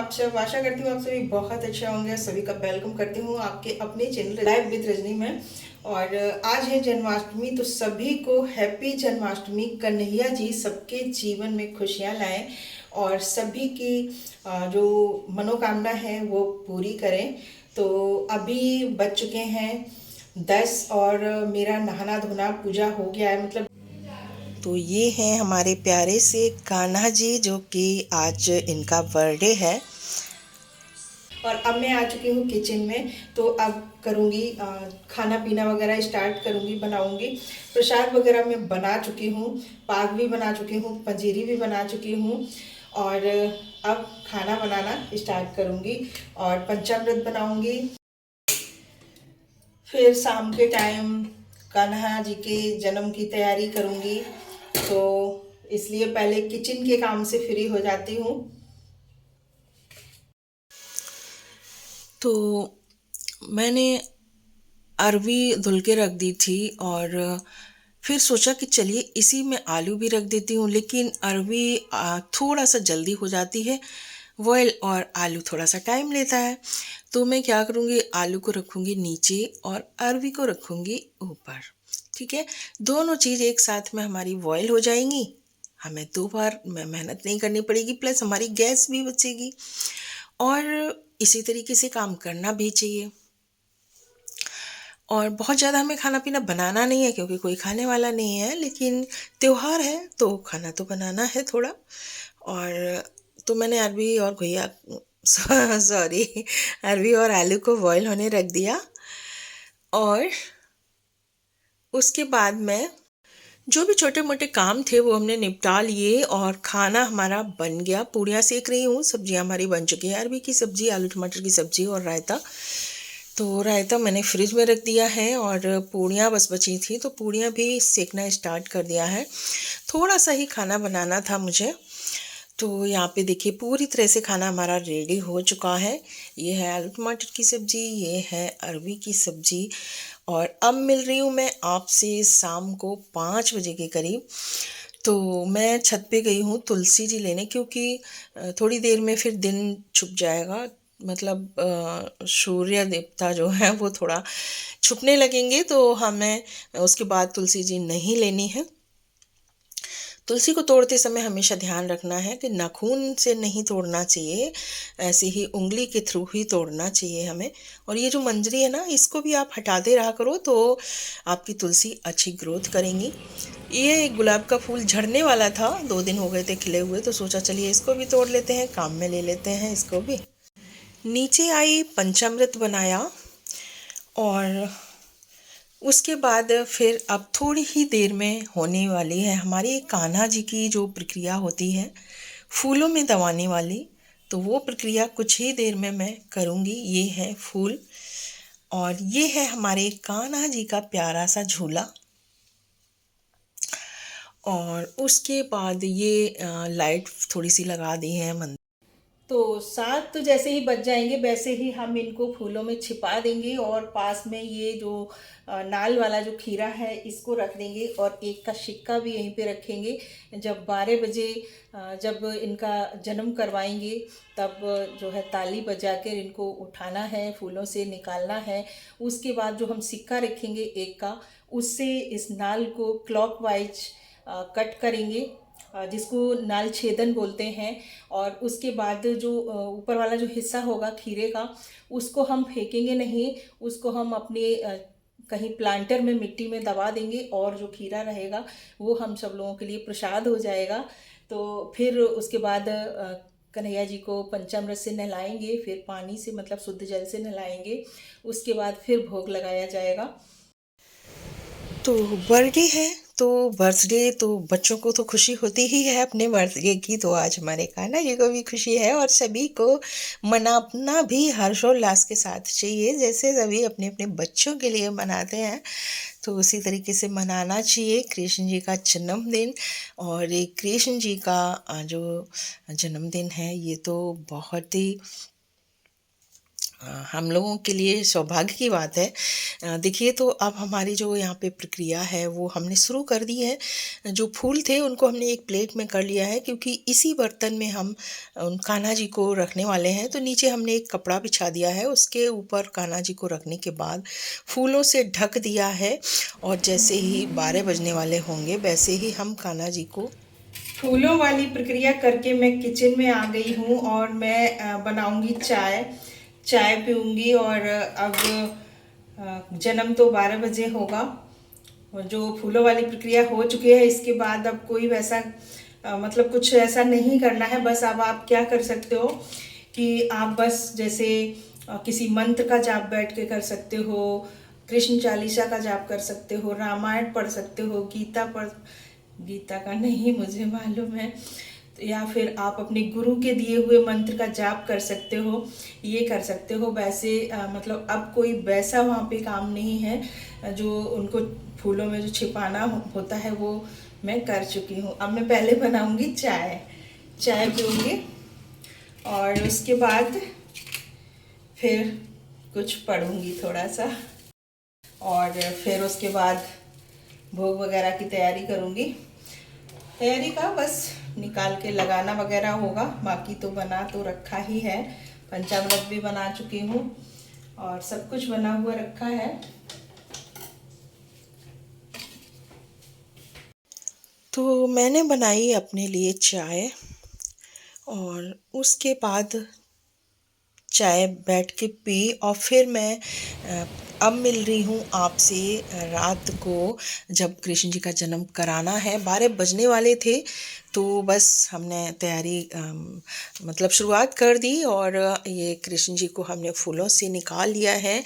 आप सब? आशा करती हूँ आप सभी बहुत अच्छे होंगे। सभी का वेलकम करती हूँ आपके अपने चैनल लाइव विद रजनी में। और आज है जन्माष्टमी, तो सभी को हैप्पी जन्माष्टमी। कन्हैया जी सबके जीवन में खुशियाँ लाएं और सभी की जो मनोकामना है वो पूरी करें। तो अभी बज चुके हैं 10 और मेरा नहाना धोना पूजा हो गया है। मतलब तो ये हैं हमारे प्यारे से कान्हा जी, जो कि आज इनका बर्थडे है। और अब मैं आ चुकी हूँ किचन में। तो अब करूँगी खाना पीना वगैरह स्टार्ट करूँगी, बनाऊँगी। प्रसाद वगैरह मैं बना चुकी हूँ, पाक भी बना चुकी हूँ, पंजीरी भी बना चुकी हूँ। और अब खाना बनाना स्टार्ट करूँगी और पंचामृत बनाऊँगी। फिर शाम के टाइम कान्हा जी के जन्म की तैयारी करूँगी, तो इसलिए पहले किचन के काम से फ्री हो जाती हूँ। तो मैंने अरवी धुल के रख दी थी और फिर सोचा कि चलिए इसी में आलू भी रख देती हूँ, लेकिन अरवी थोड़ा सा जल्दी हो जाती है बॉयल और आलू थोड़ा सा टाइम लेता है। तो मैं क्या करूँगी, आलू को रखूँगी नीचे और अरवी को रखूँगी ऊपर। ठीक है, दोनों चीज़ एक साथ में हमारी बॉयल हो जाएंगी, हमें दो बार मेहनत नहीं करनी पड़ेगी, प्लस हमारी गैस भी बचेगी। और इसी तरीके से काम करना भी चाहिए। और बहुत ज़्यादा हमें खाना पीना बनाना नहीं है क्योंकि कोई खाने वाला नहीं है, लेकिन त्योहार है तो खाना तो बनाना है थोड़ा। और तो मैंने अरबी और घुइया सॉरी अरबी और आलू को बॉईल होने रख दिया। और उसके बाद में जो भी छोटे मोटे काम थे वो हमने निपटा लिए और खाना हमारा बन गया। पूड़ियाँ सेक रही हूँ, सब्जियाँ हमारी बन चुकी है, अरबी की सब्ज़ी, आलू टमाटर की सब्ज़ी और रायता। तो रायता मैंने फ्रिज में रख दिया है और पूड़ियाँ बस बची थी, तो पूड़ियाँ भी सेकना स्टार्ट कर दिया है। थोड़ा सा ही खाना बनाना था मुझे। तो यहाँ पे देखिए पूरी तरह से खाना हमारा रेडी हो चुका है। ये है आलू टमाटर की सब्ज़ी, ये है अरबी की सब्ज़ी। और अब मिल रही हूँ मैं आपसे शाम को 5 बजे के करीब। तो मैं छत पे गई हूँ तुलसी जी लेने, क्योंकि थोड़ी देर में फिर दिन छुप जाएगा। मतलब सूर्य देवता जो है वो थोड़ा छुपने लगेंगे, तो हमें उसके बाद तुलसी जी नहीं लेनी है। तुलसी को तोड़ते समय हमेशा ध्यान रखना है कि नाखून से नहीं तोड़ना चाहिए, ऐसे ही उंगली के थ्रू ही तोड़ना चाहिए हमें। और ये जो मंजरी है ना, इसको भी आप हटाते रहा करो तो आपकी तुलसी अच्छी ग्रोथ करेंगी। ये एक गुलाब का फूल झड़ने वाला था, 2 दिन हो गए थे खिले हुए, तो सोचा चलिए इसको भी तोड़ लेते हैं, काम में ले लेते हैं इसको भी। नीचे आई, पंचामृत बनाया और उसके बाद फिर अब थोड़ी ही देर में होने वाली है हमारी कान्हा जी की जो प्रक्रिया होती है फूलों में दबाने वाली। तो वो प्रक्रिया कुछ ही देर में मैं करूँगी। ये है फूल और ये है हमारे कान्हा जी का प्यारा सा झूला। और उसके बाद ये लाइट थोड़ी सी लगा दी है मंदिर। तो 7 तो जैसे ही बज जाएंगे वैसे ही हम इनको फूलों में छिपा देंगे और पास में ये जो नाल वाला जो खीरा है इसको रख देंगे और एक का सिक्का भी यहीं पे रखेंगे। जब 12 बजे जब इनका जन्म करवाएंगे तब जो है ताली बजा कर इनको उठाना है, फूलों से निकालना है। उसके बाद जो हम सिक्का रखेंगे एक का, उससे इस नाल को क्लॉकवाइज कट करेंगे, जिसको नाल छेदन बोलते हैं। और उसके बाद जो ऊपर वाला जो हिस्सा होगा खीरे का, उसको हम फेंकेंगे नहीं, उसको हम अपने कहीं प्लांटर में मिट्टी में दबा देंगे और जो खीरा रहेगा वो हम सब लोगों के लिए प्रसाद हो जाएगा। तो फिर उसके बाद कन्हैया जी को पंचामृत से नहलाएंगे, फिर पानी से मतलब शुद्ध जल से नहलाएंगे। उसके बाद फिर भोग लगाया जाएगा। तो बर्थडे है, तो बर्थडे तो बच्चों को तो खुशी होती ही है अपने बर्थडे की, तो आज हमारे कान्हा जी को भी खुशी है और सभी को मनाना भी हर्षोल्लास के साथ चाहिए। जैसे सभी अपने अपने बच्चों के लिए मनाते हैं तो उसी तरीके से मनाना चाहिए कृष्ण जी का जन्मदिन। और ये कृष्ण जी का जो जन्मदिन है ये तो बहुत ही हम लोगों के लिए सौभाग्य की बात है। देखिए, तो अब हमारी जो यहाँ पे प्रक्रिया है वो हमने शुरू कर दी है। जो फूल थे उनको हमने एक प्लेट में कर लिया है, क्योंकि इसी बर्तन में हम उन कान्हा जी को रखने वाले हैं। तो नीचे हमने एक कपड़ा बिछा दिया है, उसके ऊपर कान्हा जी को रखने के बाद फूलों से ढक दिया है। और जैसे ही 12 बजने वाले होंगे वैसे ही हम कान्हा जी को फूलों वाली प्रक्रिया करके मैं किचन में आ गई हूँ, और मैं बनाऊंगी चाय। चाय पीऊंगी। और अब जन्म तो 12 बजे होगा, और जो फूलों वाली प्रक्रिया हो चुकी है, इसके बाद अब कोई वैसा मतलब कुछ ऐसा नहीं करना है। बस अब आप क्या कर सकते हो कि आप बस जैसे किसी मंत्र का जाप बैठ के कर सकते हो, कृष्ण चालीसा का जाप कर सकते हो, रामायण पढ़ सकते हो, गीता का नहीं मुझे मालूम है, तो या फिर आप अपने गुरु के दिए हुए मंत्र का जाप कर सकते हो, ये कर सकते हो। वैसे मतलब अब कोई वैसा वहाँ पे काम नहीं है, जो उनको फूलों में जो छिपाना होता है वो मैं कर चुकी हूँ। अब मैं पहले बनाऊंगी चाय। चाय पीऊँगी और उसके बाद फिर कुछ पढ़ूंगी थोड़ा सा, और फिर उसके बाद भोग वगैरह की तैयारी करूंगी। तैयारी का बस निकाल के लगाना वगैरह होगा, बाकी तो बना तो रखा ही है। पंचामृत भी बना चुकी हूँ और सब कुछ बना हुआ रखा है। तो मैंने बनाई अपने लिए चाय, और उसके बाद चाय बैठ के पी, और फिर मैं अब मिल रही हूँ आपसे रात को, जब कृष्ण जी का जन्म कराना है। 12 बजने वाले थे, तो बस हमने तैयारी मतलब शुरुआत कर दी, और ये कृष्ण जी को हमने फूलों से निकाल लिया है।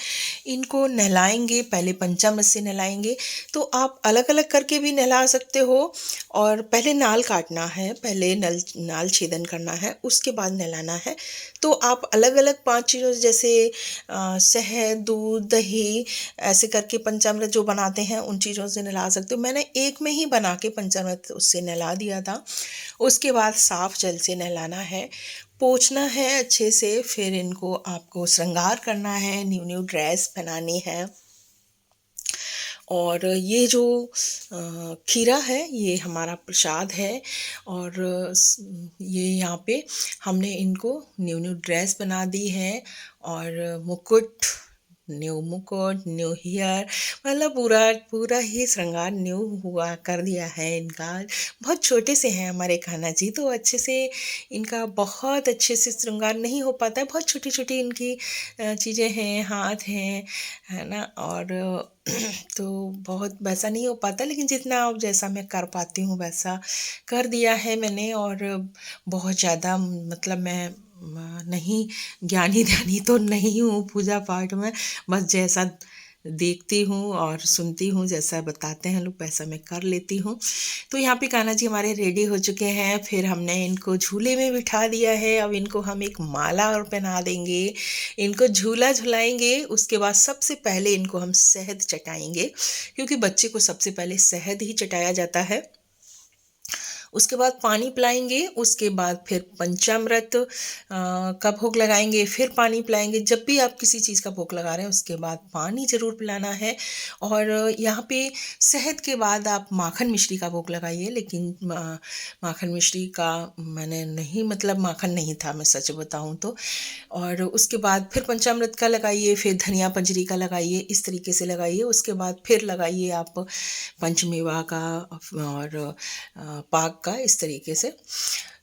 इनको नहलाएंगे, पहले पंचामृत से नहलाएंगे। तो आप अलग अलग करके भी नहला सकते हो, और पहले नाल काटना है, पहले नाल छेदन करना है, उसके बाद नहलाना है। तो आप अलग अलग 5 चीज़ों जैसे शहद, दूध, दही, ऐसे करके पंचामृत जो बनाते हैं उन चीज़ों से नहला सकते हो। मैंने एक में ही बना के पंचामृत उससे नहला दिया था। उसके बाद साफ जल से नहलाना है, पोंछना है अच्छे से। फिर इनको आपको श्रृंगार करना है, न्यू न्यू ड्रेस पहनानी है। और ये जो खीरा है ये हमारा प्रसाद है, और ये यहाँ पे हमने इनको न्यू न्यू ड्रेस बना दी है, और मुकुट, न्यू हेयर, मतलब पूरा पूरा ही श्रृंगार न्यू हुआ कर दिया है इनका। बहुत छोटे से हैं हमारे कान्हा जी, तो अच्छे से इनका बहुत अच्छे से श्रृंगार नहीं हो पाता है। बहुत छोटी छोटी इनकी चीज़ें हैं, हाथ हैं, है ना। और तो बहुत वैसा नहीं हो पाता, लेकिन जितना अब जैसा मैं कर पाती हूँ वैसा कर दिया है मैंने। और बहुत ज़्यादा मतलब मैं नहीं ज्ञानी ध्यानी तो नहीं हूँ पूजा पाठ में, बस जैसा देखती हूँ और सुनती हूँ, जैसा बताते हैं लोग वैसा मैं कर लेती हूँ। तो यहाँ पे कान्हा जी हमारे रेडी हो चुके हैं। फिर हमने इनको झूले में बिठा दिया है। अब इनको हम एक माला और पहना देंगे, इनको झूला झुलाएंगे। उसके बाद सबसे पहले इनको हम शहद चटाएंगे, क्योंकि बच्चे को सबसे पहले शहद ही चटाया जाता है। उसके बाद पानी पिलाएंगे, उसके बाद फिर पंचामृत का भोग लगाएंगे, फिर पानी पिलाएंगे। जब भी आप किसी चीज़ का भोग लगा रहे हैं उसके बाद पानी ज़रूर पिलाना है। और यहाँ पे शहद के बाद आप माखन मिश्री का भोग लगाइए, लेकिन माखन मिश्री का मैंने नहीं, मतलब माखन नहीं था, मैं सच बताऊँ तो। और उसके बाद फिर पंचामृत का लगाइए, फिर धनिया पंजरी का लगाइए, इस तरीके से लगाइए। उसके बाद फिर लगाइए आप पंचमेवा का और पाक का, इस तरीके से।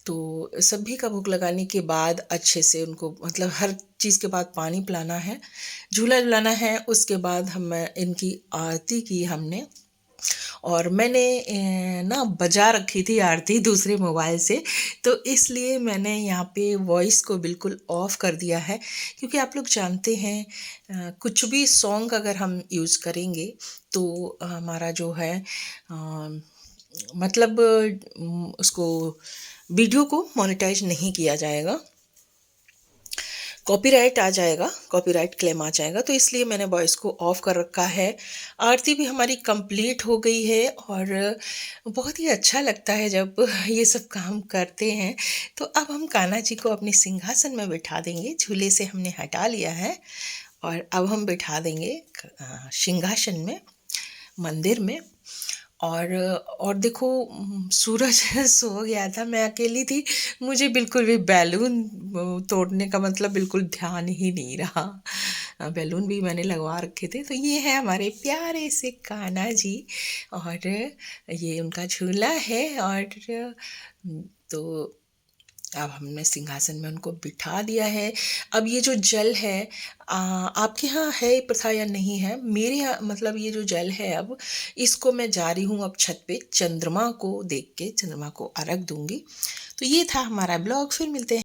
तो सभी का भोग लगाने के बाद अच्छे से उनको, मतलब हर चीज़ के बाद पानी पिलाना है, झूला झुलाना है। उसके बाद हम इनकी आरती की हमने, और मैंने ना बजा रखी थी आरती दूसरे मोबाइल से, तो इसलिए मैंने यहाँ पे वॉइस को बिल्कुल ऑफ कर दिया है। क्योंकि आप लोग जानते हैं कुछ भी सॉन्ग अगर हम यूज़ करेंगे तो हमारा जो है मतलब उसको वीडियो को मोनेटाइज नहीं किया जाएगा। कॉपीराइट आ जाएगा, कॉपीराइट क्लेम आ जाएगा, तो इसलिए मैंने वॉइस को ऑफ कर रखा है। आरती भी हमारी कंप्लीट हो गई है और बहुत ही अच्छा लगता है जब ये सब काम करते हैं। तो अब हम कान्हा जी को अपने सिंहासन में बिठा देंगे, झूले से हमने हटा लिया है और अब हम बिठा देंगे सिंहासन में, मंदिर में। और देखो सूरज सो गया था, मैं अकेली थी, मुझे बिल्कुल भी बैलून तोड़ने का मतलब बिल्कुल ध्यान ही नहीं रहा। बैलून भी मैंने लगवा रखे थे। तो ये है हमारे प्यारे से कान्हा जी और ये उनका झूला है। और तो अब हमने सिंहासन में उनको बिठा दिया है। अब ये जो जल है, आपके यहाँ है ये प्रथा या नहीं है? मेरे यहाँ मतलब ये जो जल है, अब इसको मैं जा रही हूँ अब छत पे चंद्रमा को देख के, चंद्रमा को अर्घ दूंगी। तो ये था हमारा ब्लॉग, फिर मिलते हैं।